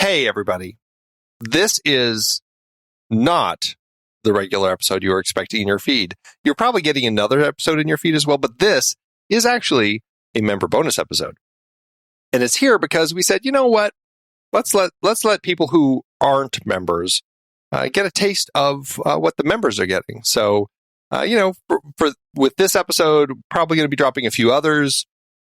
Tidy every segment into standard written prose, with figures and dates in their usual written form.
Hey, everybody. This is not the regular episode you were expecting in your feed. You're probably getting another episode in your feed as well, but this is actually a member bonus episode. And it's here because we said, you know what? Let's let people who aren't members get a taste of what the members are getting. So, with this episode, probably going to be dropping a few others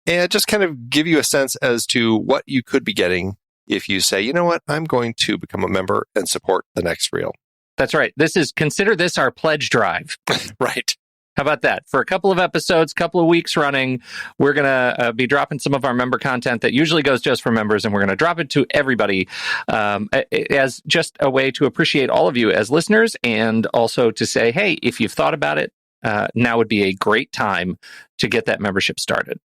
and just kind of give you a sense as to what you could be getting if you say, you know what, I'm going to become a member and support the next reel. That's right. Consider this our pledge drive. Right. How about that? For a couple of episodes, couple of weeks running, we're going to be dropping some of our member content that usually goes just for members, and we're going to drop it to everybody as just a way to appreciate all of you as listeners, and also to say, hey, if you've thought about it, now would be a great time to get that membership started.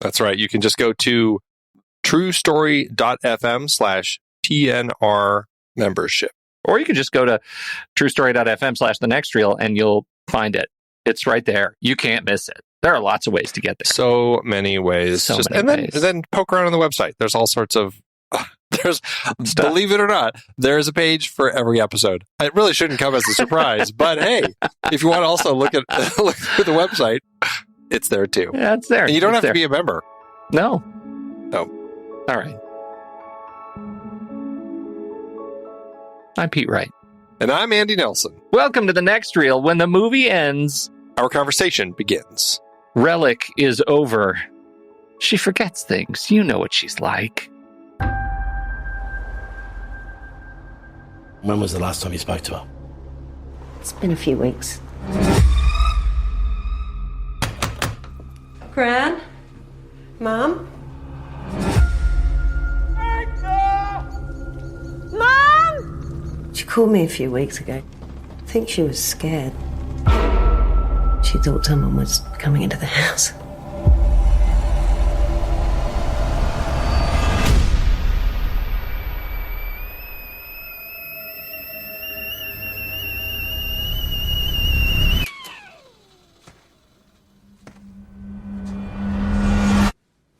That's right. You can just go to TruStory.fm/TNR membership. Or you can just go to TruStory.fm/the next reel and you'll find it. It's right there. You can't miss it. There are lots of ways to get there. So many ways. And then poke around on the website. There's all sorts of believe it or not, there's a page for every episode. It really shouldn't come as a surprise, but hey, if you want to also look at the website, it's there too. Yeah, it's there. And you don't have to be a member. No. Oh. All right. I'm Pete Wright. And I'm Andy Nelson. Welcome to the next reel. When the movie ends, our conversation begins. Relic is over. She forgets things. You know what she's like. When was the last time you spoke to her? It's been a few weeks. Gran? Mom? Mom! She called me a few weeks ago. I think she was scared. She thought someone was coming into the house.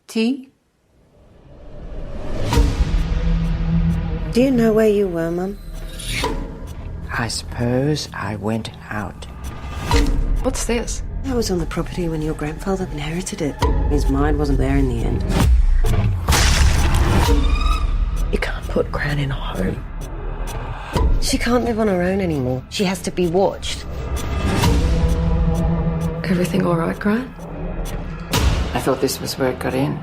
Tea? Do you know where you were, Mum? I suppose I went out. What's this? I was on the property when your grandfather inherited it. His mind wasn't there in the end. You can't put Gran in a home. She can't live on her own anymore. She has to be watched. Everything all right, Gran? I thought this was where it got in.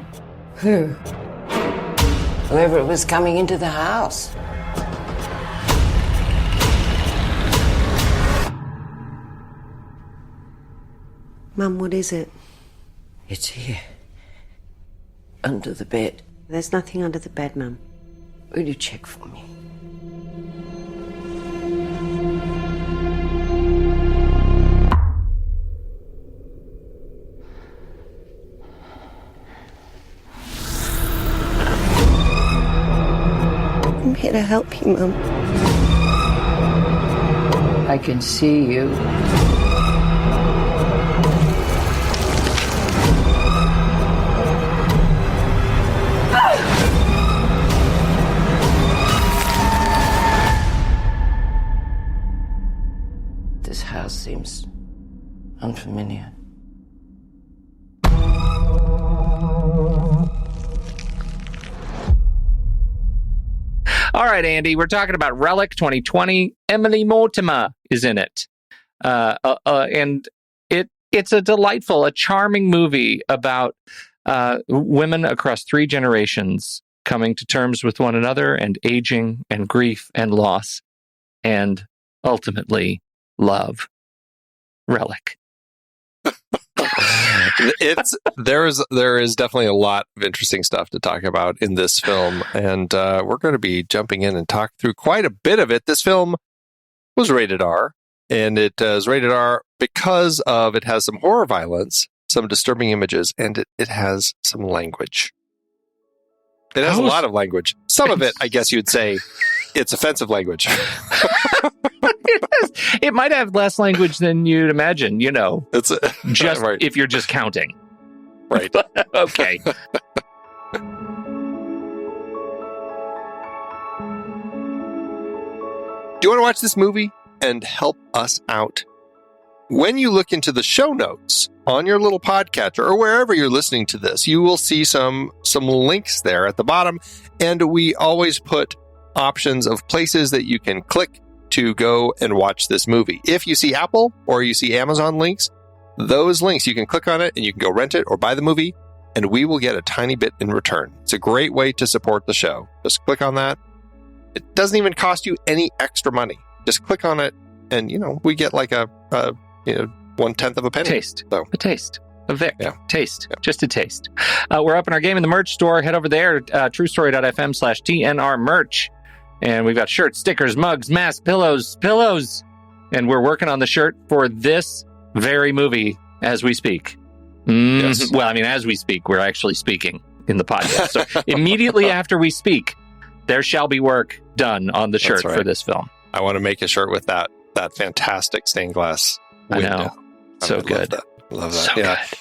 Who? Whoever it was coming into the house. Mum, what is it? It's here. Under the bed. There's nothing under the bed, Mum. Will you check for me? I'm here to help you, Mum. I can see you. This house seems unfamiliar. All right, Andy, we're talking about Relic 2020. Emily Mortimer is in it. And it's a charming movie about women across 3 generations coming to terms with one another and aging and grief and loss and ultimately love. Relic. There is definitely a lot of interesting stuff to talk about in this film, and we're going to be jumping in and talk through quite a bit of it. This film was rated R, and it is rated R because it has some horror violence, some disturbing images, and it has some language. It has a lot of language. Some of it, I guess you'd say, it's offensive language. It might have less language than you'd imagine, It's just right. If you're just counting. Right. Okay. Do you want to watch this movie and help us out? When you look into the show notes on your little podcatcher or wherever you're listening to this, you will see some links there at the bottom. And we always put options of places that you can click to go and watch this movie. If you see Apple or you see Amazon links, those links, you can click on it and you can go rent it or buy the movie, and we will get a tiny bit in return. It's a great way to support the show. Just click on that. It doesn't even cost you any extra money. Just click on it, and we get like a 1/10 of a penny. Taste. So a taste. A Vic. Yeah. Taste. Yeah. Just a taste. We're up in our Game in the Merch store. Head over there, TruStory.fm/TNR merch. And we've got shirts, stickers, mugs, masks, pillows. And we're working on the shirt for this very movie as we speak. Yes. Well, I mean, as we speak, we're actually speaking in the podcast. So immediately after we speak, there shall be work done on the shirt for this film. I want to make a shirt with that fantastic stained glass window. I know. So good. Love that. So yeah. good.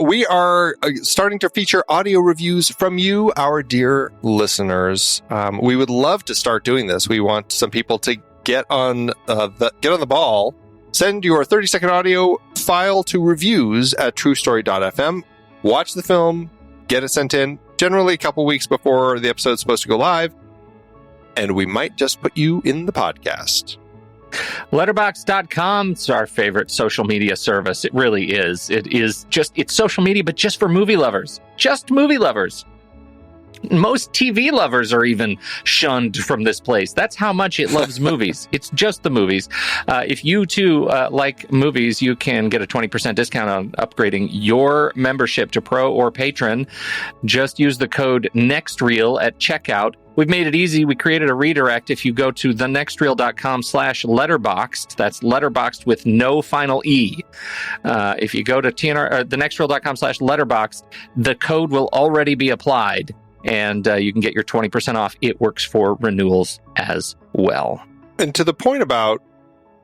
We are starting to feature audio reviews from you, our dear listeners. We would love to start doing this. We want some people to get on the ball. Send your 30-second audio file to reviews@trustory.fm. Watch the film, get it sent in, generally a couple weeks before the episode's supposed to go live, and we might just put you in the podcast. Letterboxd.com is our favorite social media service. It really is. It's social media, but just for movie lovers. Just movie lovers. Most TV lovers are even shunned from this place. That's how much it loves movies. It's just the movies. If you too like movies, you can get a 20% discount on upgrading your membership to Pro or Patron. Just use the code NEXTREEL at checkout. We've made it easy. We created a redirect. If you go to thenextreel.com/letterboxd, that's letterboxd with no final E. If you go to thenextreel.com/letterboxd, the code will already be applied, and you can get your 20% off. It works for renewals as well. And to the point about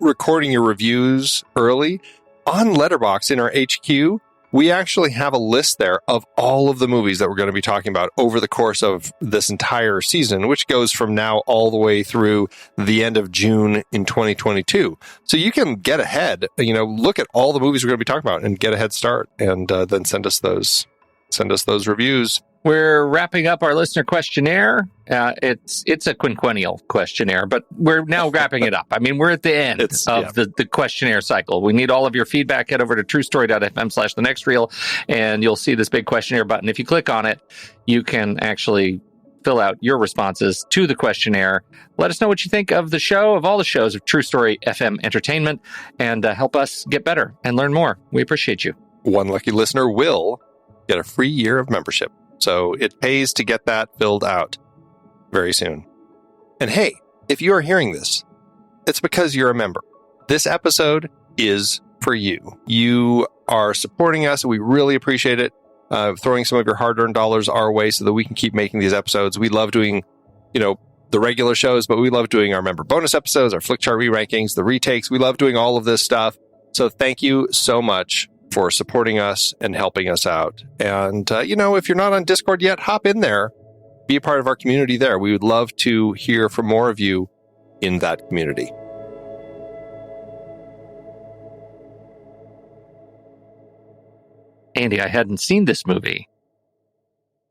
recording your reviews early, on Letterboxd in our HQ, we actually have a list there of all of the movies that we're going to be talking about over the course of this entire season, which goes from now all the way through the end of June in 2022. So you can get ahead, look at all the movies we're going to be talking about and get a head start, and then send us those reviews. We're wrapping up our listener questionnaire. It's a quinquennial questionnaire, but we're now wrapping it up. I mean, we're at the end of the questionnaire cycle. We need all of your feedback. Head over to trustory.fm/thenextreel, and you'll see this big questionnaire button. If you click on it, you can actually fill out your responses to the questionnaire. Let us know what you think of the show, of all the shows of True Story FM Entertainment, and help us get better and learn more. We appreciate you. One lucky listener will get a free year of membership. So it pays to get that filled out very soon. And hey, if you are hearing this, it's because you're a member. This episode is for you. You are supporting us, and we really appreciate it. Throwing some of your hard-earned dollars our way so that we can keep making these episodes. We love doing, the regular shows, but we love doing our member bonus episodes, our Flick Chart re-rankings, the retakes. We love doing all of this stuff. So thank you so much for supporting us and helping us out. And, if you're not on Discord yet, hop in there. Be a part of our community there. We would love to hear from more of you in that community. Andy, I hadn't seen this movie,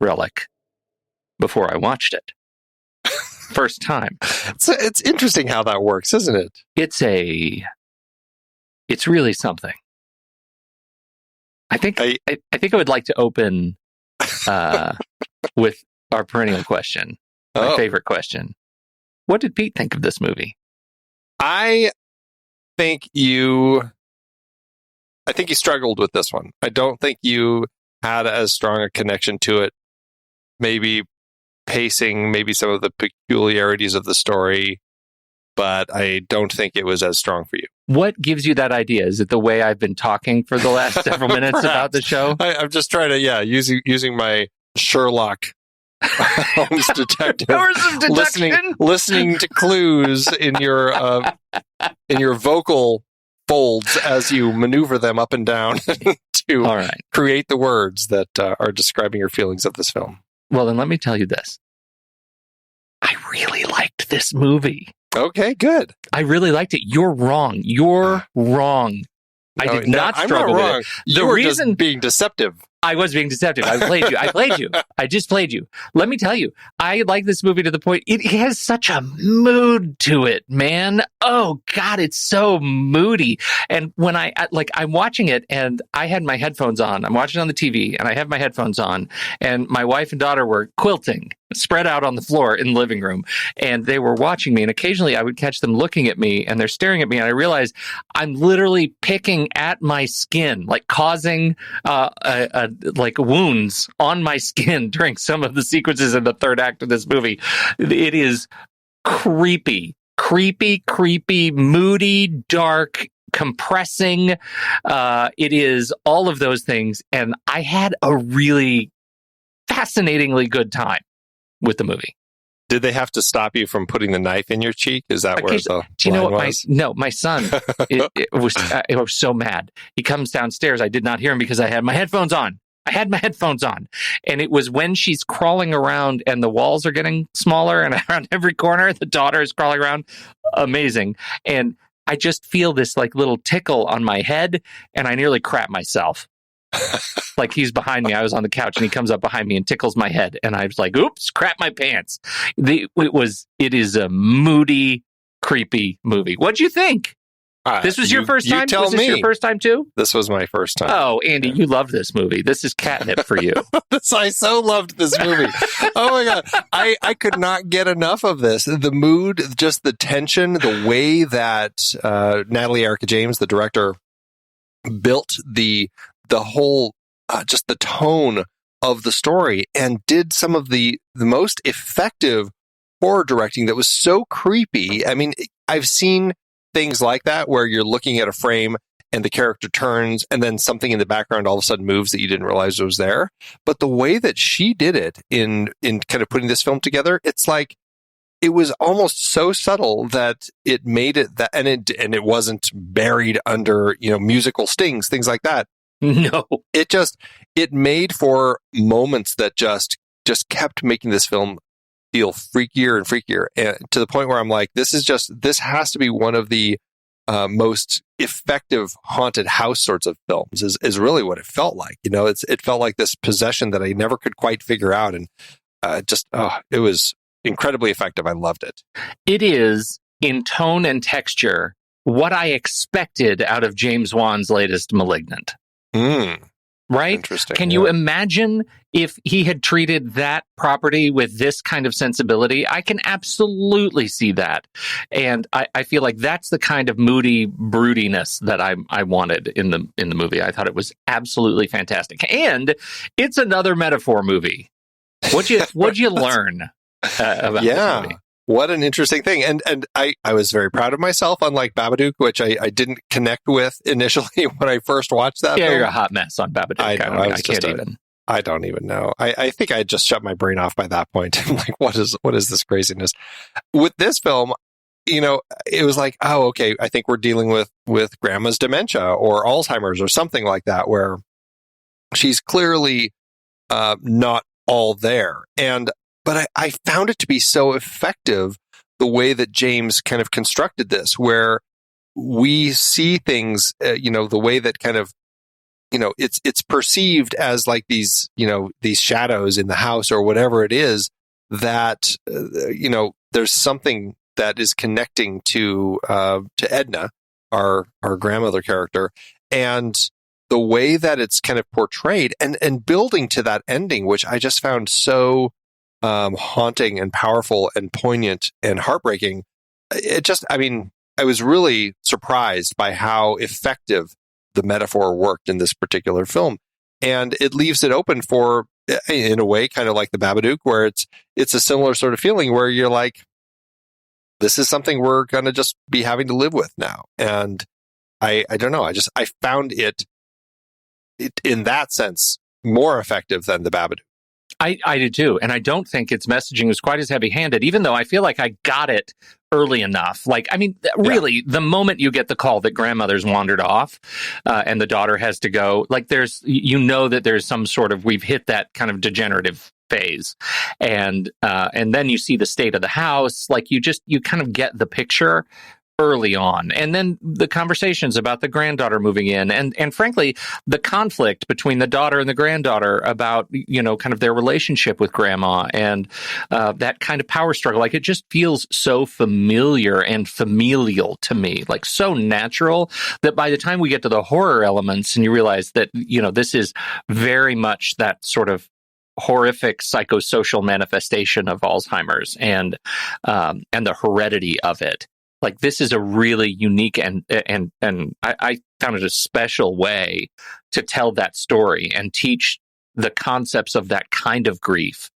Relic, before I watched it. First time. It's interesting how that works, isn't it? It's really something. I think I would like to open with our perennial question, my favorite question. What did Pete think of this movie? I think you struggled with this one. I don't think you had as strong a connection to it. Maybe pacing, maybe some of the peculiarities of the story, but I don't think it was as strong for you. What gives you that idea? Is it the way I've been talking for the last several minutes about the show? I'm just trying to, using my Sherlock Holmes detective, listening to clues in your vocal folds as you maneuver them up and down to create the words that are describing your feelings of this film. Well, then let me tell you this. I really like this movie. Okay, good. I really liked it. You're wrong. You're wrong. I did not struggle with it. You were just being deceptive. I was being deceptive. I played you. I just played you. Let me tell you, I like this movie to the point it has such a mood to it, man. Oh God, it's so moody. And when I'm watching it and I had my headphones on, I'm watching it on the TV and I have my headphones on and my wife and daughter were quilting, spread out on the floor in the living room. And they were watching me and occasionally I would catch them looking at me and they're staring at me and I realized I'm literally picking at my skin, like causing like wounds on my skin during some of the sequences in the third act of this movie. It is creepy, moody, dark, compressing. It is all of those things. And I had a really fascinatingly good time with the movie. Did they have to stop you from putting the knife in your cheek? Is that where the do you know what was? My son, it was so mad. He comes downstairs. I did not hear him because I had my headphones on. And it was when she's crawling around and the walls are getting smaller and around every corner, the daughter is crawling around. Amazing. And I just feel this like little tickle on my head and I nearly crap myself. Like he's behind me. I was on the couch and he comes up behind me and tickles my head. And I was like, oops, crap my pants. It is a moody, creepy movie. What'd you think? This was your first time? Was this your first time too? This was my first time. Oh, Andy, you loved this movie. This is catnip for you. I so loved this movie. Oh my God. I could not get enough of this. The mood, just the tension, the way that Natalie Erika James, the director, built the whole, just the tone of the story and did some of the most effective horror directing that was so creepy. I mean, I've seen things like that where you're looking at a frame and the character turns and then something in the background all of a sudden moves that you didn't realize was there. But the way that she did it in kind of putting this film together, it's like it was almost so subtle that it made it that, and it wasn't buried under, musical stings, things like that. No, it made for moments that just kept making this film feel freakier and freakier, and to the point where I'm like, this has to be one of the most effective haunted house sorts of films. Is really what it felt like. It felt like this possession that I never could quite figure out, and it was incredibly effective. I loved it. It is in tone and texture what I expected out of James Wan's latest *Malignant*. Right? Interesting. Can you imagine if he had treated that property with this kind of sensibility? I can absolutely see that. And I feel like that's the kind of moody broodiness that I wanted in the movie. I thought it was absolutely fantastic. And it's another metaphor movie. What'd you learn about this movie? What an interesting thing. And I was very proud of myself, unlike Babadook, which I didn't connect with initially when I first watched that film. You're a hot mess on Babadook. I don't even know. I think I just shut my brain off by that point. I'm like, what is this craziness? With this film, it was like, oh, okay, I think we're dealing with grandma's dementia or Alzheimer's or something like that, where she's clearly not all there. But I found it to be so effective, the way that James kind of constructed this, where we see things, the way that kind of, it's perceived as like these shadows in the house or whatever it is that, there's something that is connecting to Edna, our grandmother character, and the way that it's kind of portrayed and building to that ending, which I just found so haunting and powerful and poignant and heartbreaking. I was really surprised by how effective the metaphor worked in this particular film. And it leaves it open for, in a way, kind of like the Babadook, where it's a similar sort of feeling where you're like, this is something we're going to just be having to live with now. And I don't know. I found it in that sense more effective than the Babadook. I did too. And I don't think its messaging was quite as heavy-handed, even though I feel like I got it early enough. Really, the moment you get the call that grandmother's wandered off and the daughter has to go, like that there's some sort of, we've hit that kind of degenerative phase, and then you see the state of the house. Like you kind of get the picture early on, and then the conversations about the granddaughter moving in, and frankly the conflict between the daughter and the granddaughter about kind of their relationship with grandma, and that kind of power struggle. Like it just feels so familiar and familial to me, like so natural, that by the time we get to the horror elements and you realize that this is very much that sort of horrific psychosocial manifestation of Alzheimer's and the heredity of it. Like this is a really unique and I found it a special way to tell that story and teach the concepts of that kind of grief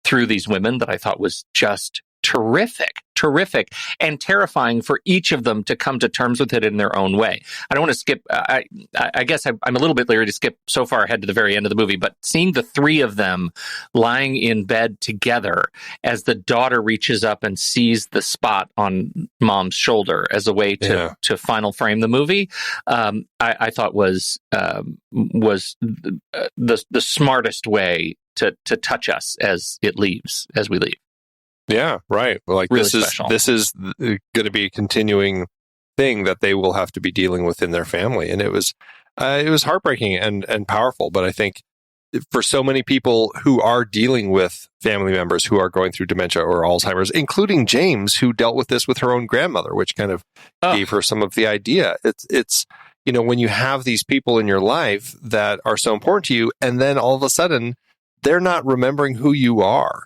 through these women that I thought was just terrific, and terrifying for each of them to come to terms with it in their own way. I don't want to skip. I guess I'm a little bit leery to skip so far ahead to the very end of the movie, but seeing the three of them lying in bed together as the daughter reaches up and sees the spot on mom's shoulder as a way to final frame the movie, I thought was the smartest way to touch us as we leave. Yeah, right. Like really this is going to be a continuing thing that they will have to be dealing with in their family, and it was heartbreaking and powerful. But I think for so many people who are dealing with family members who are going through dementia or Alzheimer's, including James, who dealt with this with her own grandmother, which kind of gave her some of the idea. It's when you have these people in your life that are so important to you, and then all of a sudden they're not remembering who you are,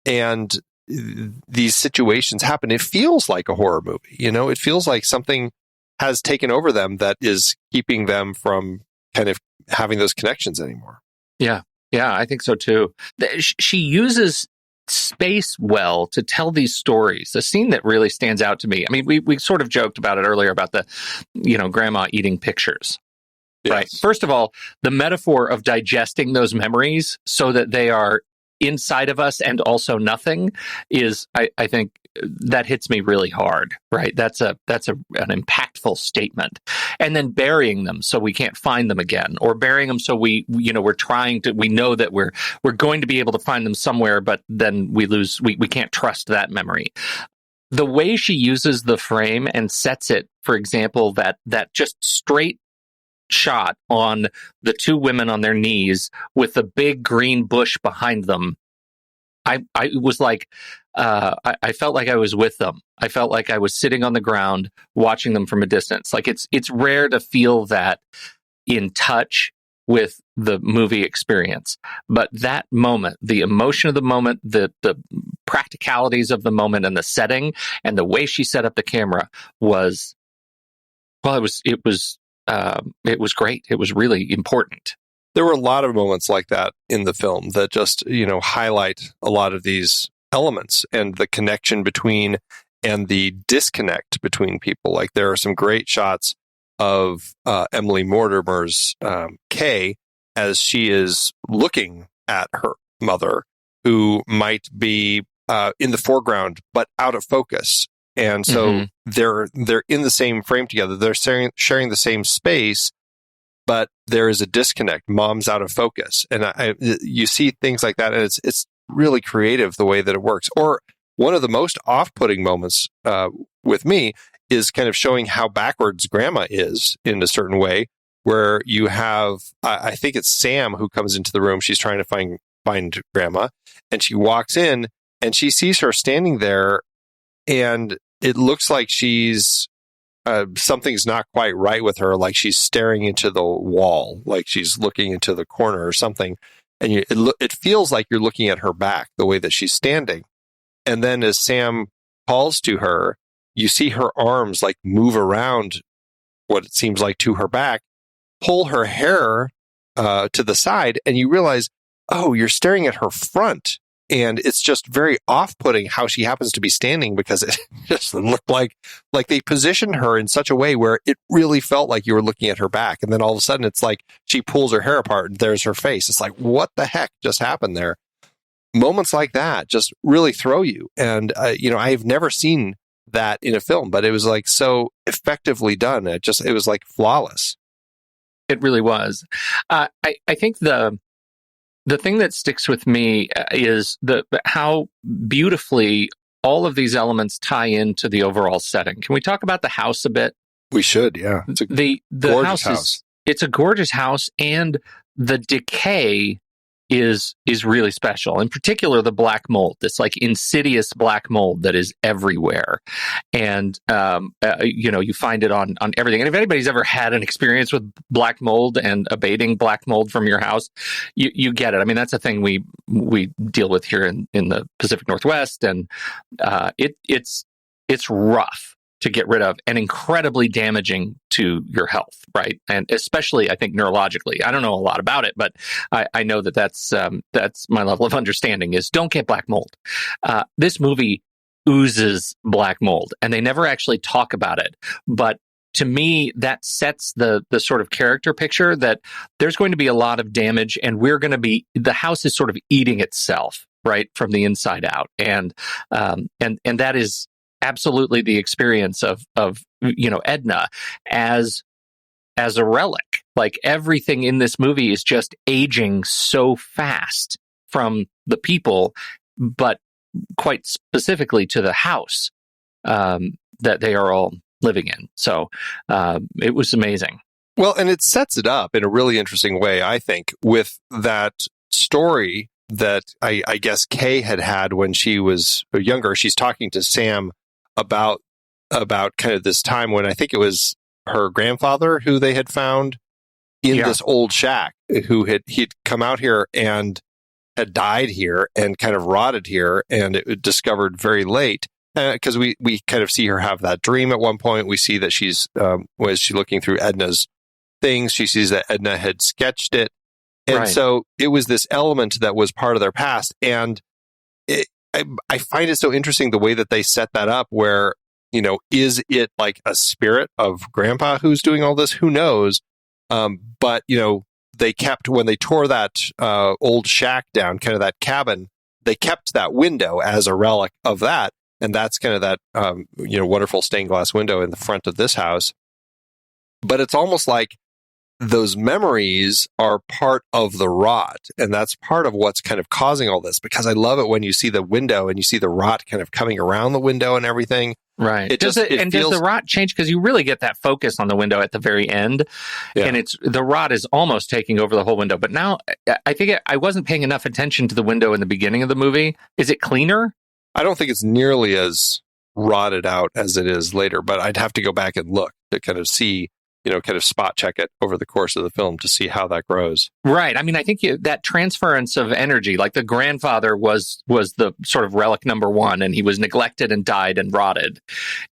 and these situations happen. It feels like a horror movie. It feels like something has taken over them that is keeping them from kind of having those connections anymore. Yeah, I think so too. She uses space well to tell these stories. The scene that really stands out to me, I mean, we sort of joked about it earlier about the, grandma eating pictures. Yes. Right. First of all, the metaphor of digesting those memories so that they are inside of us and also nothing is, I think that hits me really hard, right? That's an impactful statement. And then burying them so we can't find them again, or burying them so we know that we're going to be able to find them somewhere, but then we can't trust that memory. The way she uses the frame and sets it, for example, that just straight shot on the two women on their knees with the big green bush behind them, I was like, I felt like I was with them. I felt like I was sitting on the ground watching them from a distance. Like it's rare to feel that in touch with the movie experience, but that moment, the emotion of the moment, the practicalities of the moment, and the setting, and the way she set up the camera was, well, it was great. It was really important. There were a lot of moments like that in the film that just, highlight a lot of these elements and the connection between and the disconnect between people. Like there are some great shots of Emily Mortimer's Kay as she is looking at her mother, who might be in the foreground but out of focus. And so they're in the same frame together. They're sharing the same space, but there is a disconnect. Mom's out of focus, and you see things like that, and it's really creative the way that it works. Or one of the most off-putting moments with me is kind of showing how backwards Grandma is in a certain way, where you have I think it's Sam who comes into the room. She's trying to find Grandma, and she walks in and she sees her standing there. And it looks like she's something's not quite right with her. Like she's staring into the wall, like she's looking into the corner or something. And it feels like you're looking at her back, the way that she's standing. And then as Sam calls to her, you see her arms like move around what it seems like to her back, pull her hair to the side, and you realize, oh, you're staring at her front. And it's just very off-putting how she happens to be standing, because it just looked like they positioned her in such a way where it really felt like you were looking at her back. And then all of a sudden it's like she pulls her hair apart and there's her face. It's like, what the heck just happened there? Moments like that just really throw you. And, I've never seen that in a film, but it was like so effectively done. It was like flawless. It really was. I think the thing that sticks with me is how beautifully all of these elements tie into the overall setting. Can we talk about the house a bit? We should, yeah. It's a the gorgeous house. It's a gorgeous house, and the decay is really special. In particular, the black mold, this like insidious black mold that is everywhere. And, you find it on everything. And if anybody's ever had an experience with black mold and abating black mold from your house, you get it. I mean, that's a thing we deal with here in the Pacific Northwest. And it's rough to get rid of and incredibly damaging to your health, right? And especially, I think, neurologically. I don't know a lot about it, but I know that's my level of understanding is don't get black mold. This movie oozes black mold, and they never actually talk about it. But to me, that sets the sort of character picture that there's going to be a lot of damage, and the house is sort of eating itself, right, from the inside out. And that is absolutely the experience of Edna as a relic. Like everything in this movie is just aging so fast from the people, but quite specifically to the house that they are all living in. So it was amazing. Well, and it sets it up in a really interesting way, I think, with that story that I guess Kay had when she was younger. She's talking to Sam about kind of this time when I think it was her grandfather who they had found in this old shack, he'd come out here and had died here and kind of rotted here, and it was discovered very late because we kind of see her have that dream at one point. We see that she's looking through Edna's things, she sees that Edna had sketched it, and so it was this element that was part of their past. And I find it so interesting the way that they set that up where, is it like a spirit of Grandpa who's doing all this? Who knows? But, they kept, when they tore that old shack down, kind of that cabin, they kept that window as a relic of that. And that's kind of that, wonderful stained glass window in the front of this house. But it's almost like those memories are part of the rot. And that's part of what's kind of causing all this, because I love it when you see the window and you see the rot kind of coming around the window and everything. Right. Does the rot change? Because you really get that focus on the window at the very end. Yeah. And the rot is almost taking over the whole window. But now I think I wasn't paying enough attention to the window in the beginning of the movie. Is it cleaner? I don't think it's nearly as rotted out as it is later, but I'd have to go back and look to kind of see, kind of spot check it over the course of the film to see how that grows. Right. I mean, I think that transference of energy, like the grandfather was the sort of relic number one, and he was neglected and died and rotted.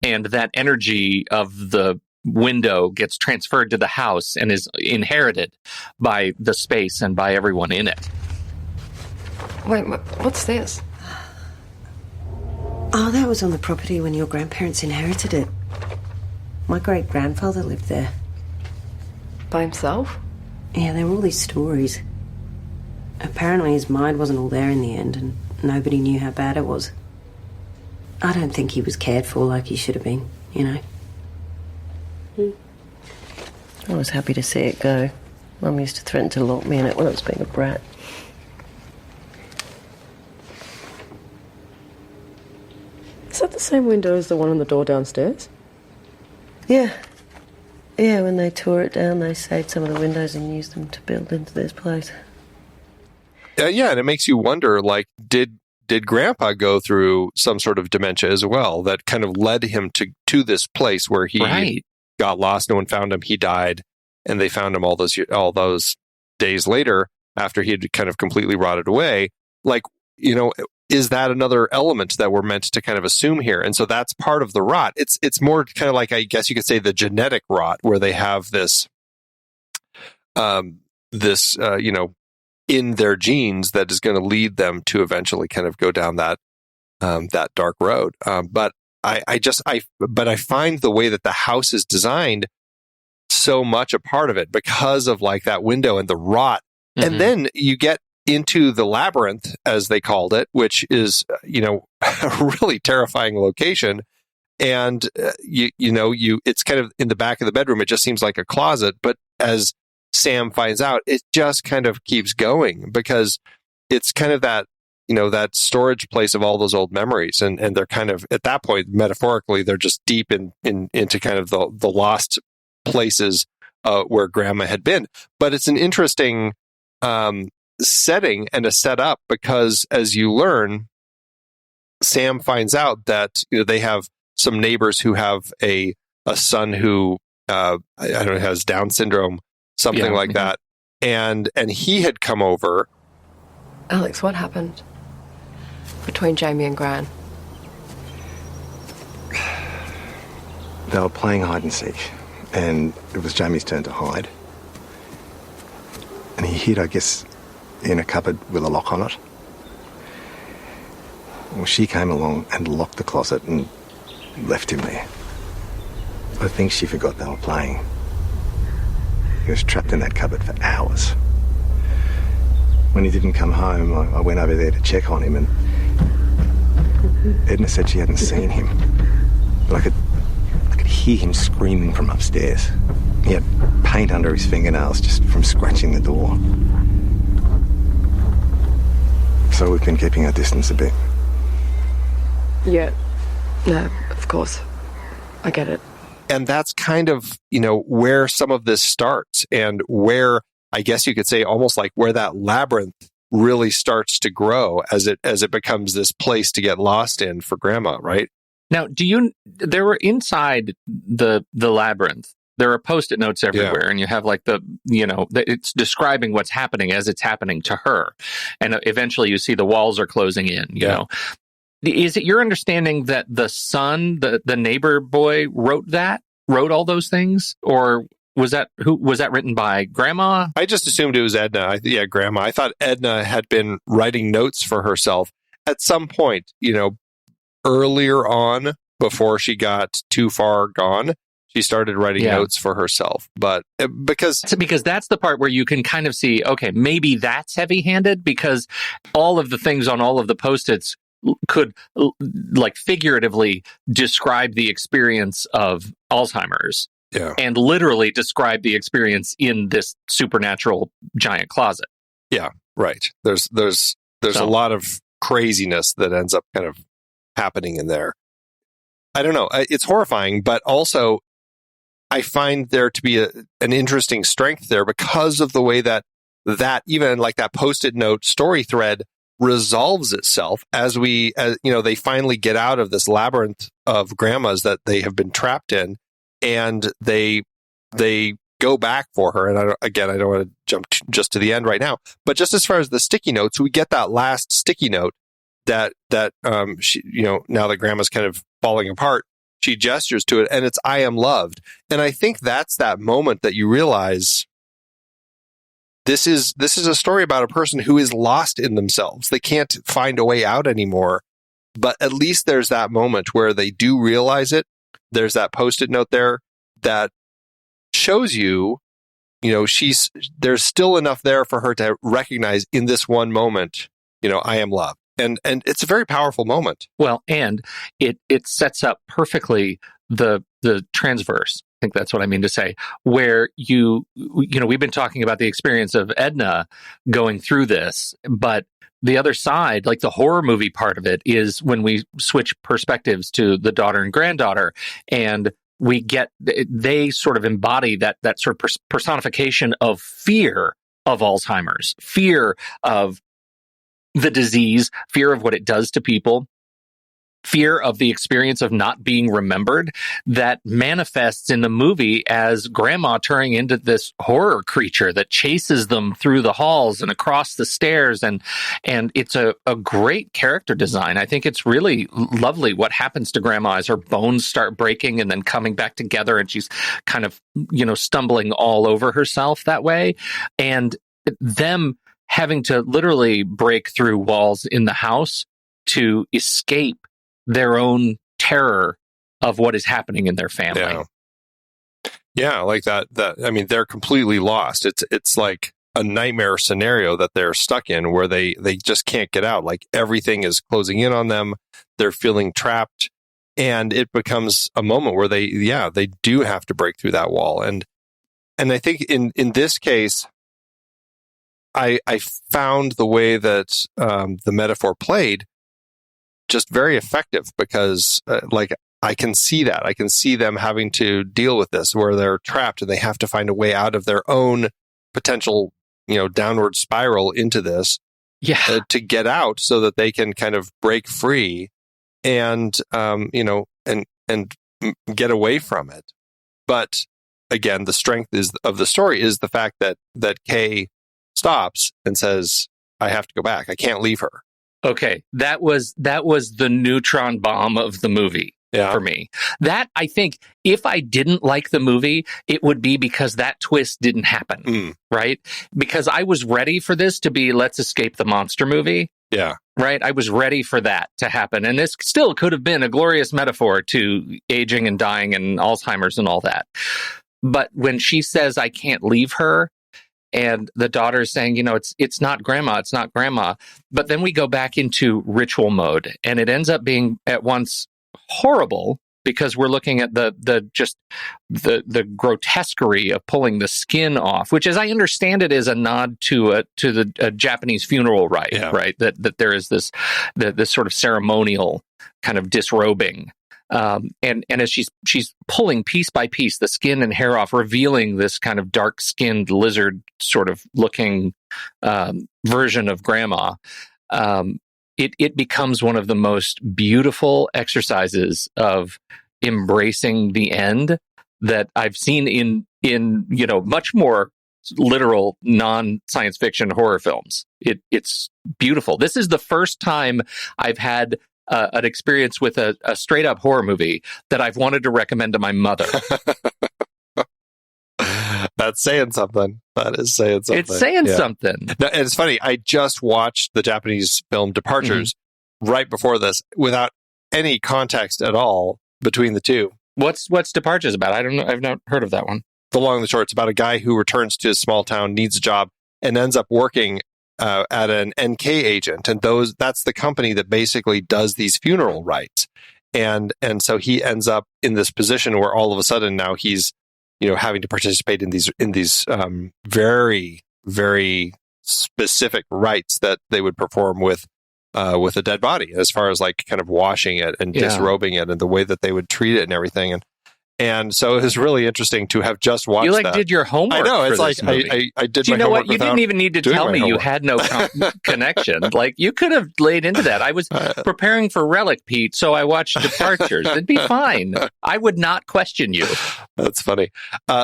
And that energy of the window gets transferred to the house and is inherited by the space and by everyone in it. Wait, what's this? Oh, that was on the property when your grandparents inherited it. My great-grandfather lived there. By himself? Yeah, there were all these stories. Apparently his mind wasn't all there in the end, and nobody knew how bad it was. I don't think he was cared for like he should have been, I was happy to see it go. Mum used to threaten to lock me in it when I was being a brat. Is that the same window as the one on the door downstairs? Yeah. Yeah, when they tore it down, they saved some of the windows and used them to build into this place. Yeah, and it makes you wonder, like, did Grandpa go through some sort of dementia as well that kind of led him to this place where he got lost, no one found him, he died, and they found him all those days later after he had kind of completely rotted away. Like, is that another element that we're meant to kind of assume here? And so that's part of the rot. It's more kind of like, I guess you could say, the genetic rot, where they have this, in their genes that is going to lead them to eventually kind of go down that dark road. But I find the way that the house is designed so much a part of it because of like that window and the rot. Mm-hmm. And then you get into the labyrinth, as they called it, which is, a really terrifying location. And, it's kind of in the back of the bedroom. It just seems like a closet. But as Sam finds out, it just kind of keeps going because it's kind of that, that storage place of all those old memories. And they're kind of, at that point, metaphorically, they're just deep into kind of the lost places where Grandma had been. But it's an interesting setting and a setup because as you learn, Sam finds out that they have some neighbors who have a son who I don't know, has Down syndrome, something like that, and he had come over. Alex, what happened between Jamie and Gran? They were playing hide and seek, and it was Jamie's turn to hide. And he hid, I guess, in a cupboard with a lock on it. Well, she came along and locked the closet and left him there. I think she forgot they were playing. He was trapped in that cupboard for hours. When he didn't come home, I went over there to check on him, and Edna said she hadn't seen him. But I could hear him screaming from upstairs. He had paint under his fingernails just from scratching the door. So we've been keeping our distance a bit. Yeah. No, of course. I get it. And that's kind of, where some of this starts and where, I guess you could say, almost like where that labyrinth really starts to grow as it becomes this place to get lost in for Grandma, right? Now, there were inside the labyrinth, there are Post-it notes everywhere, and you have like it's describing what's happening as it's happening to her. And eventually you see the walls are closing in, you know. Is it your understanding that the son, the neighbor boy, wrote all those things? Or was that written by Grandma? I just assumed it was Edna. Grandma. I thought Edna had been writing notes for herself at some point, earlier on before she got too far gone. She started writing notes for herself, but because that's the part where you can kind of see, okay, maybe that's heavy-handed because all of the things on all of the Post-its could like figuratively describe the experience of Alzheimer's and literally describe the experience in this supernatural giant closet. Yeah, right. There's a lot of craziness that ends up kind of happening in there. I don't know. It's horrifying, but also I find there to be an interesting strength there because of the way that even like that Post-it note story thread resolves itself as they finally get out of this labyrinth of grandmas that they have been trapped in, and they go back for her. And I don't want to jump just to the end right now, but just as far as the sticky notes, we get that last sticky note that she, now that Grandma's kind of falling apart, she gestures to it, and it's "I am loved." And I think that's that moment that you realize this is a story about a person who is lost in themselves. They can't find a way out anymore. But at least there's that moment where they do realize it. There's that Post-it note there that shows you, there's still enough there for her to recognize in this one moment, I am loved. And it's a very powerful moment. Well, and it sets up perfectly the transverse. I think that's what I mean to say, where we've been talking about the experience of Edna going through this, but the other side, like the horror movie part of it, is when we switch perspectives to the daughter and granddaughter, and they sort of embody that sort of personification of fear of Alzheimer's, fear of the disease, fear of what it does to people, fear of the experience of not being remembered, that manifests in the movie as Grandma turning into this horror creature that chases them through the halls and across the stairs. And it's a great character design. I think it's really lovely what happens to Grandma as her bones start breaking and then coming back together, and she's kind of, stumbling all over herself that way. And them having to literally break through walls in the house to escape their own terror of what is happening in their family. Yeah, like that. I mean, they're completely lost. It's like a nightmare scenario that they're stuck in where they just can't get out. Like everything is closing in on them. They're feeling trapped. And it becomes a moment where they do have to break through that wall. And I think in this case, I found the way that the metaphor played just very effective because, I can see that. I can see them having to deal with this where they're trapped and they have to find a way out of their own potential, downward spiral into this to get out so that they can kind of break free and, and get away from it. But again, the strength of the story is the fact that Kay stops and says, I have to go back. I can't leave her. Okay. That was the neutron bomb of the movie. For me. That, I think, if I didn't like the movie, it would be because that twist didn't happen, right? Because I was ready for this to be let's escape the monster movie. Yeah. Right? I was ready for that to happen. And this still could have been a glorious metaphor to aging and dying and Alzheimer's and all that. But when she says, I can't leave her, and the daughter's saying, it's not grandma, it's not grandma. But then we go back into ritual mode, and it ends up being at once horrible because we're looking at the grotesquerie of pulling the skin off, which, as I understand it, is a nod to the Japanese funeral rite, right? That there is this sort of ceremonial kind of disrobing, and as she's pulling piece by piece the skin and hair off, revealing this kind of dark skinned lizard sort of looking version of grandma. It becomes one of the most beautiful exercises of embracing the end that I've seen in much more literal non-science fiction horror films. It's beautiful. This is the first time I've had an experience with a straight up horror movie that I've wanted to recommend to my mother. That's saying something. That is saying something. It's saying something. Now, and it's funny. I just watched the Japanese film Departures right before this without any context at all between the two. What's Departures about? I don't know. I've not heard of that one. The long and the short, it's about a guy who returns to his small town, needs a job, and ends up working at an NK agent. And that's the company that basically does these funeral rites. And so he ends up in this position where all of a sudden now he's having to participate in these very, very specific rites that they would perform with a dead body, as far as like kind of washing it and disrobing it and the way that they would treat it and everything. And so it was really interesting to have just watched that. You did your homework. I know. It's like I did my homework. You didn't even need to tell me you had no connection. Like, you could have laid into that. I was preparing for Relic, Pete, so I watched Departures. It'd be fine. I would not question you. That's funny.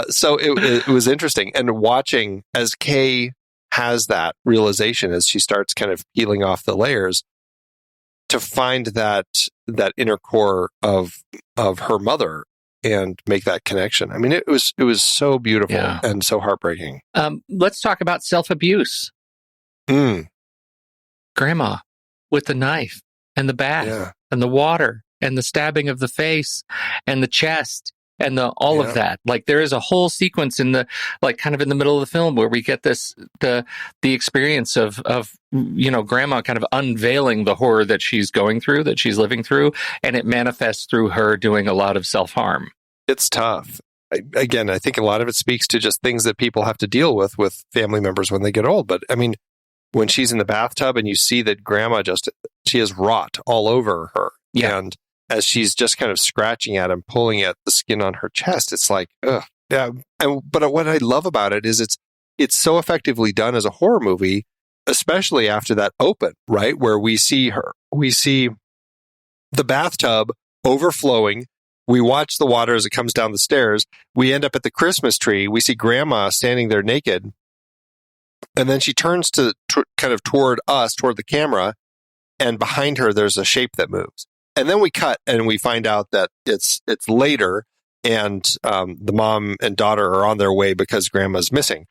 So it was interesting. And watching as Kay has that realization as she starts kind of peeling off the layers, to find that inner core of her mother and make that connection. I mean, it was so beautiful and so heartbreaking. Let's talk about self-abuse. Grandma with the knife and the bath and the water and the stabbing of the face and the chest and all of that. Like, there is a whole sequence in the, like, kind of in the middle of the film where we get this, the experience of grandma kind of unveiling the horror that she's going through, that she's living through, and it manifests through her doing a lot of self-harm. It's tough. Again, I think a lot of it speaks to just things that people have to deal with family members when they get old. But I mean, when she's in the bathtub and you see that grandma she has rot all over her. Yeah. And as she's just kind of scratching at and pulling at the skin on her chest, it's like, ugh. Yeah. But what I love about it is it's so effectively done as a horror movie, especially after that open, right? Where we see the bathtub overflowing. We watch the water as it comes down the stairs. We end up at the Christmas tree. We see grandma standing there naked. And then she turns to kind of toward us, toward the camera. And behind her, there's a shape that moves. And then we cut and we find out that it's later, and the mom and daughter are on their way because grandma's missing.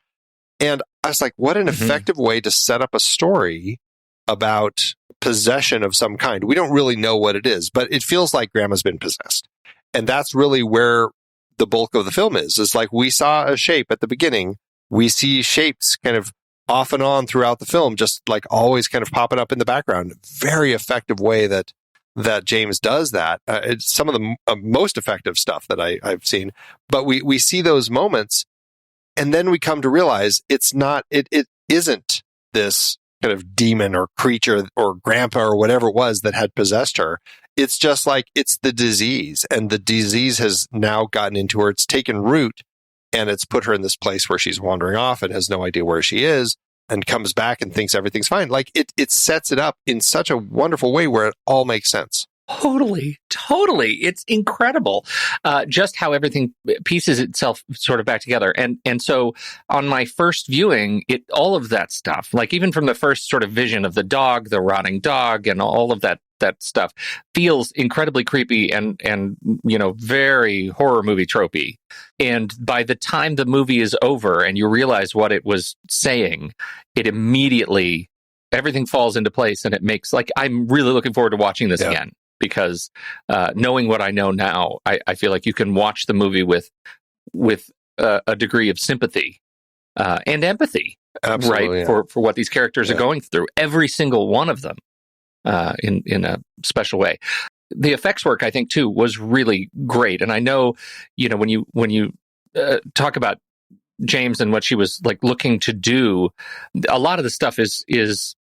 And I was like, what an effective way to set up a story about possession of some kind. We don't really know what it is, but it feels like grandma's been possessed. And that's really where the bulk of the film is. It's like we saw a shape at the beginning. We see shapes kind of off and on throughout the film, just like always kind of popping up in the background. Very effective way that James does that. It's some of the most effective stuff that I've seen. But we see those moments, And then we come to realize it isn't this kind of demon or creature or grandpa or whatever it was that had possessed her. It's just like, it's the disease, and the disease has now gotten into her. It's taken root, and it's put her in this place where she's wandering off and has no idea where she is, and comes back and thinks everything's fine. Like, it sets it up in such a wonderful way where it all makes sense. Totally. It's incredible, just how everything pieces itself sort of back together. And so on my first viewing, all of that stuff, like even from the first sort of vision of the dog, the rotting dog, and all of that stuff feels incredibly creepy and very horror movie tropey. And by the time the movie is over and you realize what it was saying, it immediately, everything falls into place, and it makes, like, I'm really looking forward to watching this again. Because knowing what I know now, I feel like you can watch the movie with a degree of sympathy and empathy, Absolutely, right? For what these characters are going through, every single one of them, in a special way. The effects work, I think, too, was really great. And I know, when you talk about James and what she was like looking to do, a lot of the stuff is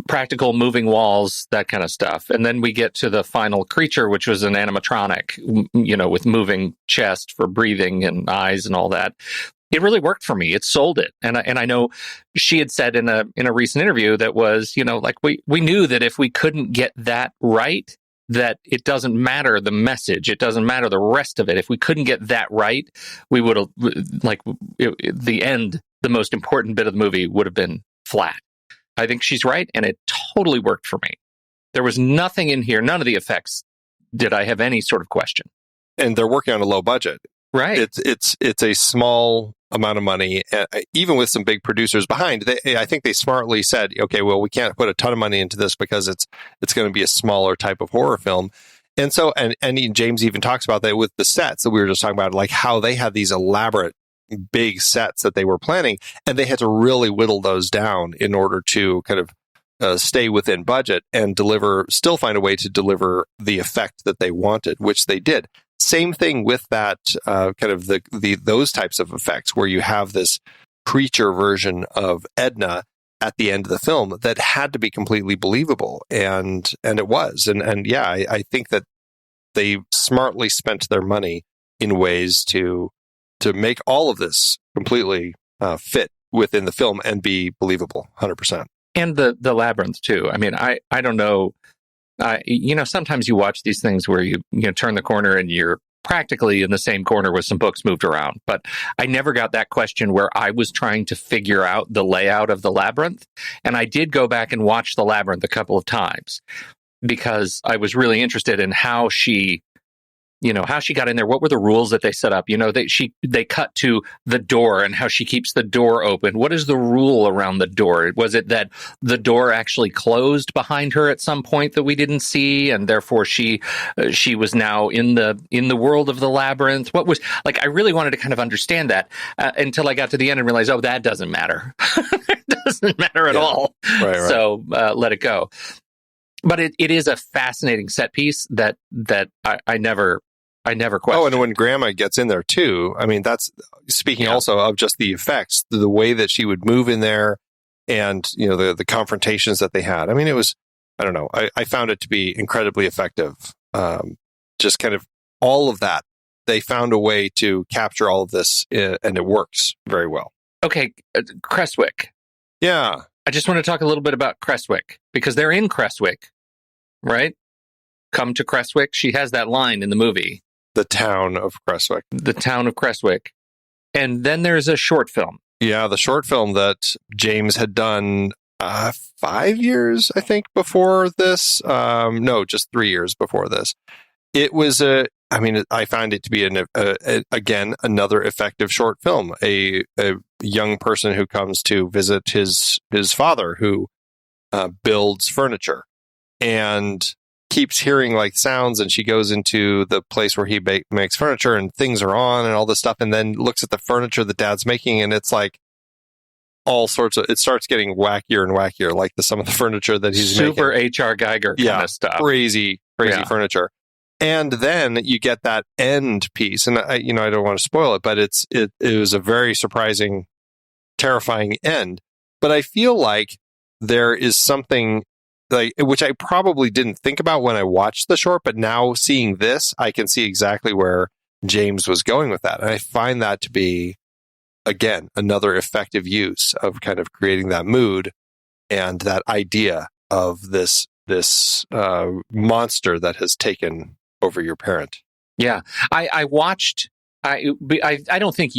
practical moving walls, that kind of stuff. And then we get to the final creature, which was an animatronic, with moving chest for breathing and eyes and all that. It really worked for me. It sold it. And I know she had said in a recent interview that was, like we knew that if we couldn't get that right, that it doesn't matter the message. It doesn't matter the rest of it. If we couldn't get that right, we would have, the end, the most important bit of the movie would have been flat. I think she's right, and it totally worked for me. There was nothing in here, none of the effects did I have any sort of question. And they're working on a low budget. Right. It's a small amount of money, even with some big producers behind. I think they smartly said, okay, well, we can't put a ton of money into this because it's going to be a smaller type of horror film. And so, and James even talks about that with the sets that we were just talking about, like how they had these elaborate big sets that they were planning, and they had to really whittle those down in order to kind of stay within budget and still find a way to deliver the effect that they wanted, which they did. Same thing with that kind of those types of effects where you have this creature version of Edna at the end of the film that had to be completely believable, and it was, and yeah, I think that they smartly spent their money in ways to make all of this completely fit within the film and be believable, 100%. And the labyrinth too. I mean, I don't know. Sometimes you watch these things where you turn the corner and you're practically in the same corner with some books moved around. But I never got that question where I was trying to figure out the layout of the labyrinth. And I did go back and watch the labyrinth a couple of times because I was really interested in how she got in there. What were the rules that they set up? They cut to the door and how she keeps the door open. What is the rule around the door? Was it that the door actually closed behind her at some point that we didn't see, and therefore she was now in the world of the labyrinth? What was, like, I really wanted to kind of understand that until I got to the end and realized, oh, that doesn't matter. It doesn't matter at all. Right. So let it go. But it is a fascinating set piece that I never questioned. Oh, and when Grandma gets in there too, I mean, that's speaking also of just the effects, the way that she would move in there, and the confrontations that they had. I mean, it was, I don't know, I found it to be incredibly effective. Just kind of all of that. They found a way to capture all of this, and it works very well. Okay, Crestwick. Yeah. I just want to talk a little bit about Crestwick, because they're in Crestwick, right? Come to Crestwick. She has that line in the movie. The town of Crestwick. The town of Crestwick. And then there's a short film. Yeah, the short film that James had done 5 years, I think, before this. No, just 3 years before this. It was I found it to be again another effective short film. A young person who comes to visit his father, who builds furniture, and keeps hearing like sounds, and she goes into the place where he makes furniture, and things are on and all this stuff, and then looks at the furniture that Dad's making, and it's like all sorts of, it starts getting wackier and wackier, like some of the furniture that he's super making. H.R. Geiger kind of stuff. Crazy furniture. And then you get that end piece, and I don't want to spoil it, but it was a very surprising, terrifying end. But I feel like there is something like, which I probably didn't think about when I watched the short, but now seeing this, I can see exactly where James was going with that. And I find that to be, again, another effective use of kind of creating that mood and that idea of this monster that has taken over your parent. Yeah. I watched, I don't think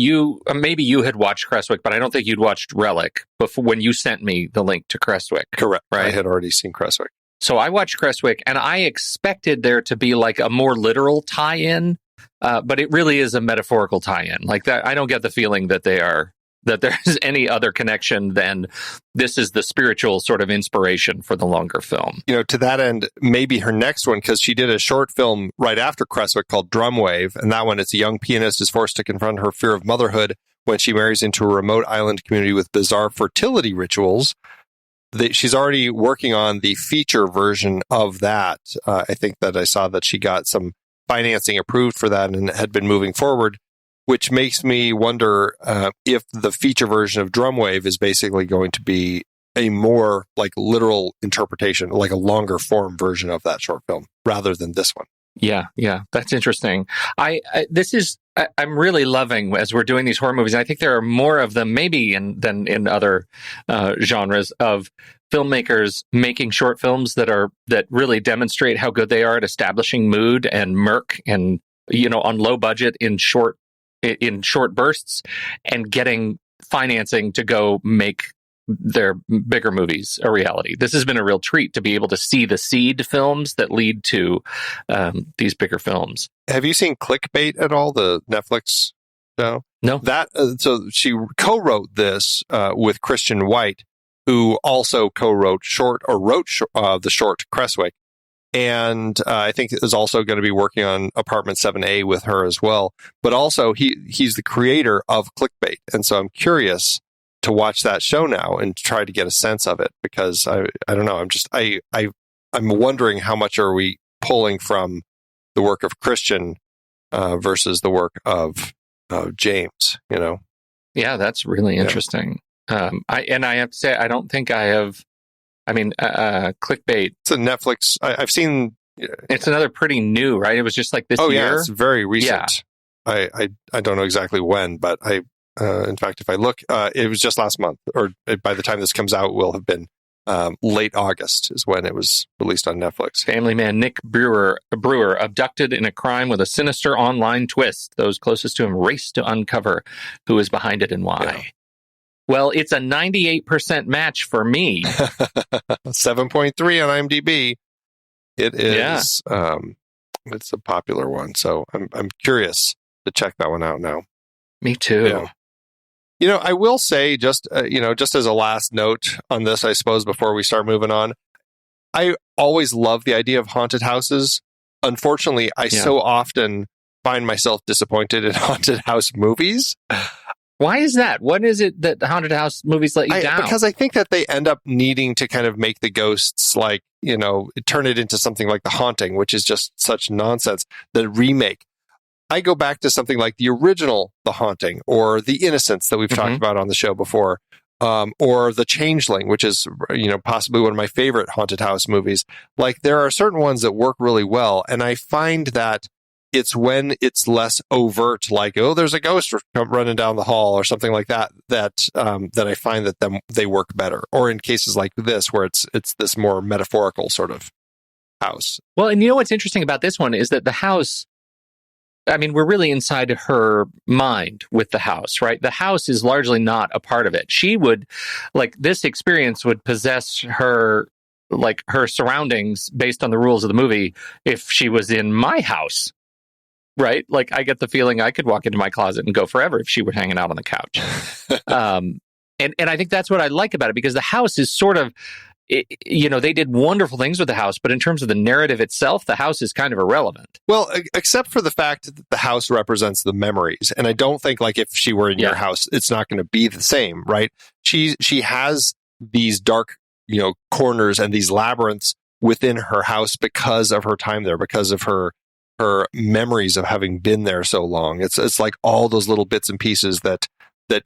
maybe you had watched Crestwick, but I don't think you'd watched Relic before when you sent me the link to Crestwick. Correct. Right? I had already seen Crestwick. So I watched Crestwick, and I expected there to be like a more literal tie-in, but it really is a metaphorical tie-in. Like that, I don't get the feeling that there's any other connection than this is the spiritual sort of inspiration for the longer film. To that end, maybe her next one, because she did a short film right after Crestwick called Drumwave, and that one, it's a young pianist is forced to confront her fear of motherhood when she marries into a remote island community with bizarre fertility rituals. She's already working on the feature version of that. I think that I saw that she got some financing approved for that and had been moving forward, which makes me wonder if the feature version of Drumwave is basically going to be a more like literal interpretation, like a longer form version of that short film rather than this one. Yeah, that's interesting. I'm really loving as we're doing these horror movies. And I think there are more of them maybe than in other genres of filmmakers making short films that really demonstrate how good they are at establishing mood and murk and on low budget in short bursts and getting financing to go make their bigger movies a reality. This has been a real treat to be able to see the seed films that lead to these bigger films. Have you seen Clickbait at all, the Netflix show? No. So she co-wrote this with Christian White, who also wrote the short Crestwick. And I think is also going to be working on Apartment 7A with her as well. But also he's the creator of Clickbait. And so I'm curious to watch that show now and try to get a sense of it, because I don't know. I'm wondering how much are we pulling from the work of Christian versus the work of James, Yeah, that's really interesting. I have to say, I don't think I have. Clickbait. It's a Netflix. I've seen. It's another pretty new, right? It was just like this year. Oh yeah, it's very recent. Yeah. I don't know exactly when, but in fact, if I look, it was just last month, or by the time this comes out, will have been late August is when it was released on Netflix. Family man Nick Brewer abducted in a crime with a sinister online twist. Those closest to him race to uncover who is behind it and why. Yeah. Well, it's a 98% match for me. 7.3 on IMDb. It is. Yeah. It's a popular one, so I'm curious to check that one out now. Me too. Yeah. I will say just as a last note on this, I suppose, before we start moving on, I always love the idea of haunted houses. Unfortunately, I so often find myself disappointed in haunted house movies. Why is that? What is it that the haunted house movies let you down? Because I think that they end up needing to kind of make the ghosts turn it into something like The Haunting, which is just such nonsense. The remake. I go back to something like the original The Haunting or The Innocents that we've talked about on the show before, or The Changeling, which is, possibly one of my favorite haunted house movies. Like, there are certain ones that work really well. And I find that it's when it's less overt, like, oh, there's a ghost running down the hall or something like that, that I find that they work better. Or in cases like this, where it's this more metaphorical sort of house. Well, and what's interesting about this one is that the house, we're really inside her mind with the house, right? The house is largely not a part of it. She would, this experience would possess her, her surroundings based on the rules of the movie if she was in my house. Right? I get the feeling I could walk into my closet and go forever if she were hanging out on the couch. And I think that's what I like about it, because the house is sort of, they did wonderful things with the house, but in terms of the narrative itself, the house is kind of irrelevant. Well, except for the fact that the house represents the memories. And I don't think if she were in your house, it's not going to be the same, right? She has these dark, corners and these labyrinths within her house because of her time there, because of her her memories of having been there so long. It's like all those little bits and pieces that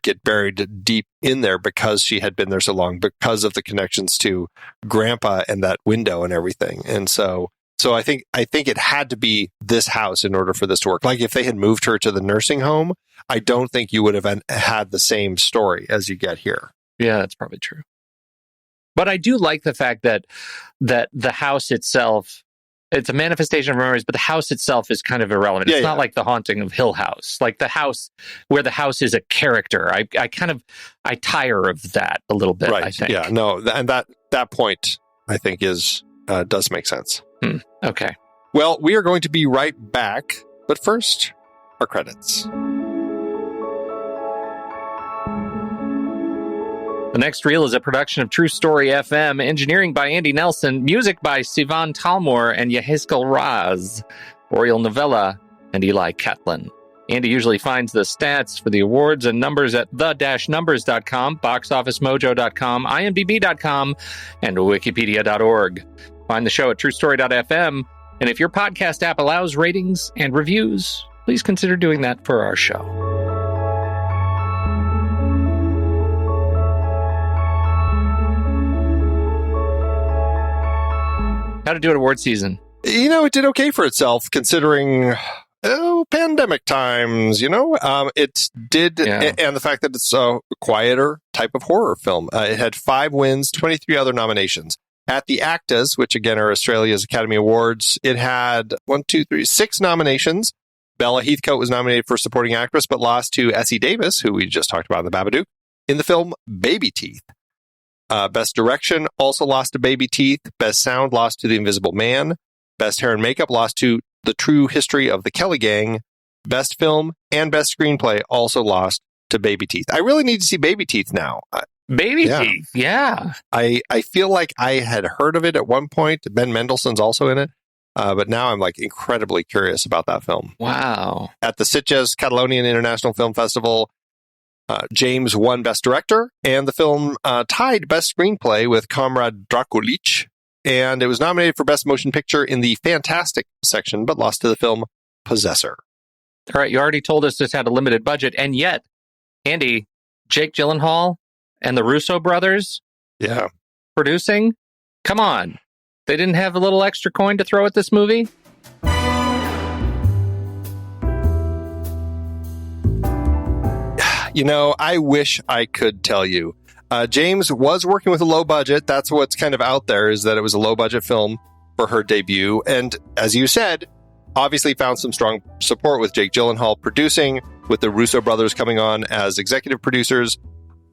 get buried deep in there because she had been there so long, because of the connections to Grandpa and that window and everything. And so I think it had to be this house in order for this to work. Like if they had moved her to the nursing home, I don't think you would have had the same story as you get here. Yeah, that's probably true. But I do like the fact that the house itself, it's a manifestation of memories, but the house itself is kind of irrelevant. It's not like The Haunting of Hill House, like the house where the house is a character. I tire of that a little bit. Right. I think. Yeah. No. And that point I think does make sense. Okay. Well, we are going to be right back, but first, our credits. The next reel is a production of TruStory FM, engineering by Andy Nelson, music by Sivan Talmor and Yehezkel Raz, Oriel Novella, and Eli Catlin. Andy usually finds the stats for the awards and numbers at the-numbers.com, boxofficemojo.com, imdb.com, and wikipedia.org. Find the show at truestory.fm, and if your podcast app allows ratings and reviews, please consider doing that for our show. How to do it award season? It did okay for itself considering pandemic times. It did, and the fact that it's a quieter type of horror film. It had 5 wins, 23 other nominations. At the ACTAs, which again are Australia's Academy Awards, it had 6 nominations. Bella Heathcote was nominated for supporting actress, but lost to Essie Davis, who we just talked about in The Babadook, in the film Baby Teeth. Best Direction also lost to Baby Teeth. Best Sound lost to The Invisible Man. Best Hair and Makeup lost to The True History of the Kelly Gang. Best Film and Best Screenplay also lost to Baby Teeth. I really need to see Baby Teeth now. Teeth, yeah. I feel like I had heard of it at one point. Ben Mendelsohn's also in it. But now I'm like incredibly curious about that film. Wow. At the Sitges Catalonian International Film Festival, James won Best Director, and the film tied Best Screenplay with Comrade Draculic, and it was nominated for Best Motion Picture in the Fantastic section, but lost to the film Possessor. All right, you already told us this had a limited budget, and yet, Andy, Jake Gyllenhaal and the Russo brothers producing? Come on. They didn't have a little extra coin to throw at this movie? I wish I could tell you. James was working with a low budget. That's what's kind of out there, is that it was a low budget film for her debut. And as you said, obviously found some strong support with Jake Gyllenhaal producing, with the Russo brothers coming on as executive producers.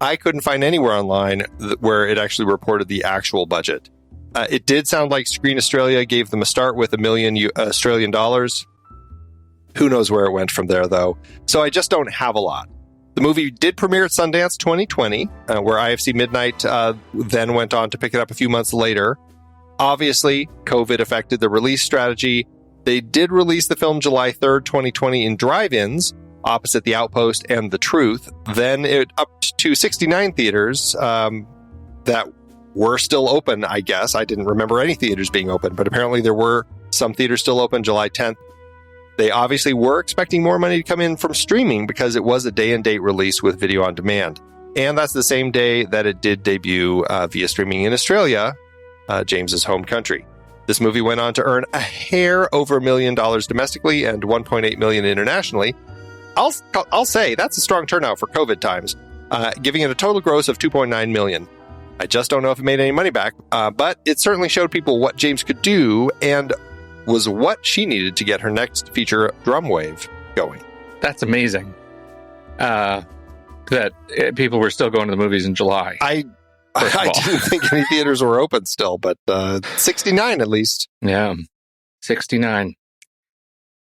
I couldn't find anywhere online where it actually reported the actual budget. It did sound like Screen Australia gave them a start with $1 million Australian dollars. Who knows where it went from there, though. So I just don't have a lot. The movie did premiere at Sundance 2020, where IFC Midnight then went on to pick it up a few months later. Obviously, COVID affected the release strategy. They did release the film July 3rd, 2020 in drive-ins, opposite The Outpost and The Truth. Then it up to 69 theaters that were still open, I guess. I didn't remember any theaters being open, but apparently there were some theaters still open July 10th. They obviously were expecting more money to come in from streaming because it was a day-and-date release with video on demand. And that's the same day that it did debut via streaming in Australia, James's home country. This movie went on to earn a hair over $1 million domestically and $1.8 million internationally. I'll say that's a strong turnout for COVID times, giving it a total gross of $2.9 million. I just don't know if it made any money back, but it certainly showed people what James could do and was what she needed to get her next feature, Drumwave, going. That's amazing. That people were still going to the movies in July. I didn't think any theaters were open still, but 69 at least. Yeah, 69.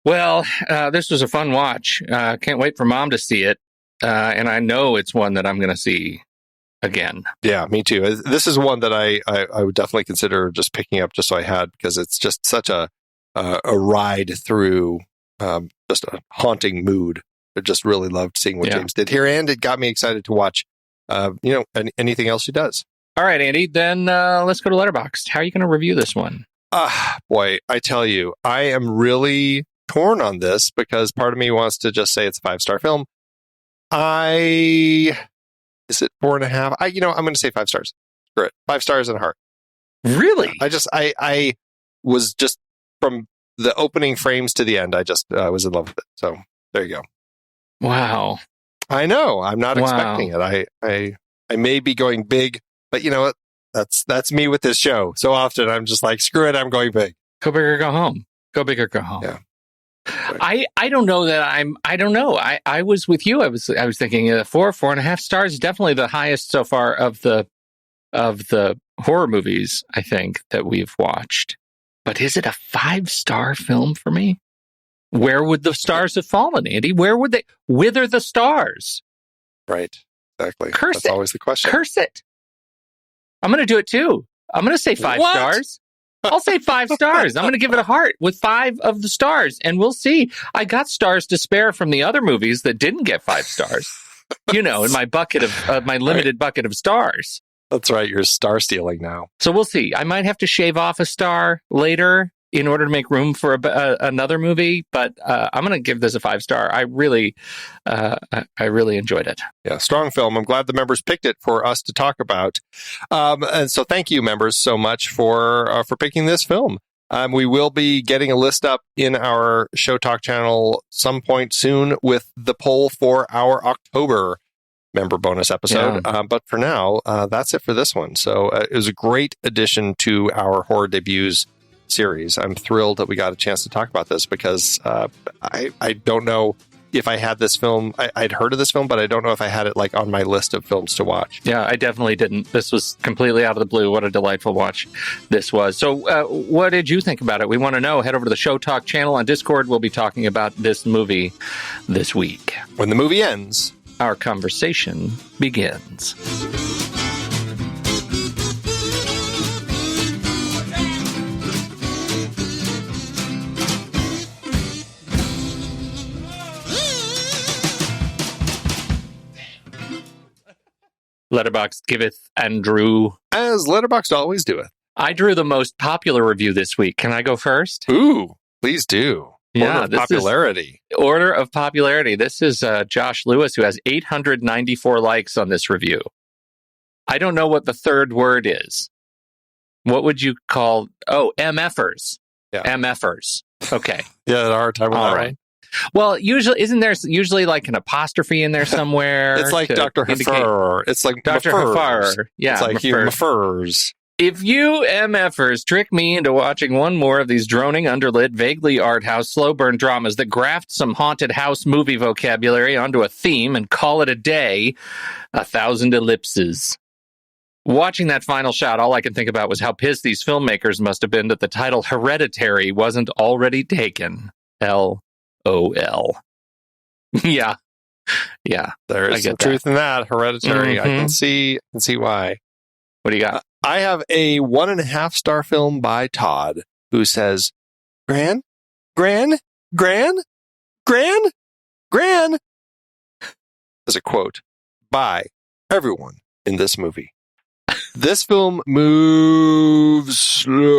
Well, this was a fun watch. Can't wait for Mom to see it. And I know it's one that I'm going to see again. Yeah, me too. This is one that I would definitely consider just picking up just so I had, because it's just such a ride through just a haunting mood. I just really loved seeing what James did here, and it got me excited to watch anything else she does. All right, Andy, then let's go to Letterboxd. How are you going to review this one? Boy, I tell you, I am really torn on this because part of me wants to just say it's a 5-star film. Is it 4.5? I'm going to say 5 stars. Screw it. 5 stars and a heart. Really? I was just from the opening frames to the end. I was in love with it. So there you go. Wow. I know. I'm not expecting it. I may be going big, but you know what? That's me with this show. So often I'm just like, screw it. I'm going big. Go big or go home. Go big or go home. Yeah. Right. I don't know that I don't know. I was with you. I was thinking 4.5 stars is definitely the highest so far of the horror movies I think that we've watched. But is it a 5-star film for me? Where would the stars have fallen, Andy? Where would they wither the stars? Right. Exactly. That's always the question. Curse it. I'm going to do it too. I'm going to say 5 stars. I'll say 5 stars. I'm going to give it a heart with 5 of the stars, and we'll see. I got stars to spare from the other movies that didn't get 5 stars. In my bucket of my limited bucket of stars. That's right. You're star stealing now. So we'll see. I might have to shave off a star later in order to make room for another movie, but I'm going to give this a 5-star. I really enjoyed it. Yeah, strong film. I'm glad the members picked it for us to talk about. And so thank you, members, so much for picking this film. We will be getting a list up in our Show Talk channel some point soon with the poll for our October member bonus episode. Yeah. But for now, that's it for this one. So it was a great addition to our horror debuts series. I'm thrilled that we got a chance to talk about this because I don't know if I had this film. I'd heard of this film, but I don't know if I had it like on my list of films to watch. Yeah, I definitely didn't. This was completely out of the blue. What a delightful watch this was. So what did you think about it? We want to know. Head over to the Show Talk channel on Discord. We'll be talking about this movie this week. When the movie ends, our conversation begins. Letterboxd giveth and drew. As Letterboxd always doeth. I drew the most popular review this week. Can I go first? Ooh, please do. Yeah, Order of popularity. Order of popularity. This is Josh Lewis, who has 894 likes on this review. I don't know what the third word is. What would you call... Oh, MFers. Yeah. MFers. Okay. Yeah, I had a hard time with All that right. one. Well, isn't there usually like an apostrophe in there somewhere? It's like Dr. Haffer. It's like Dr. Haffer. Yeah, it's like you Mafers. If you MFers trick me into watching one more of these droning, underlit, vaguely art house, slow burn dramas that graft some haunted house movie vocabulary onto a theme and call it a day, 1,000 ellipses. Watching that final shot, all I could think about was how pissed these filmmakers must have been that the title Hereditary wasn't already taken. LOL. Yeah. There is some truth in that. Hereditary. Mm-hmm. I can see why. What do you got? I have a 1.5 star film by Todd who says, Gran. As a quote by everyone in this movie. This film moves slowly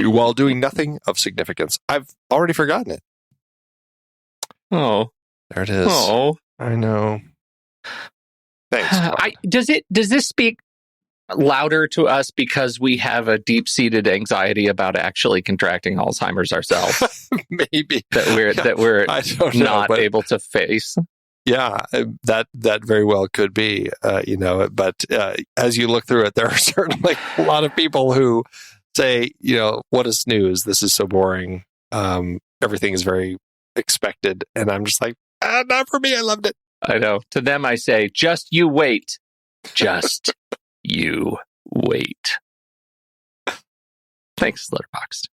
while doing nothing of significance. I've already forgotten it. Oh. There it is. Oh. I know. Thanks. Does this speak louder to us because we have a deep-seated anxiety about actually contracting Alzheimer's ourselves? Maybe that we're I don't know, not able to face. Yeah, that very well could be, but as you look through it, there are certainly a lot of people who say, what a snooze. This is so boring. Everything is very expected. And I'm just like, not for me. I loved it. I know. To them, I say, just you wait. Just you wait. Thanks, Letterboxd.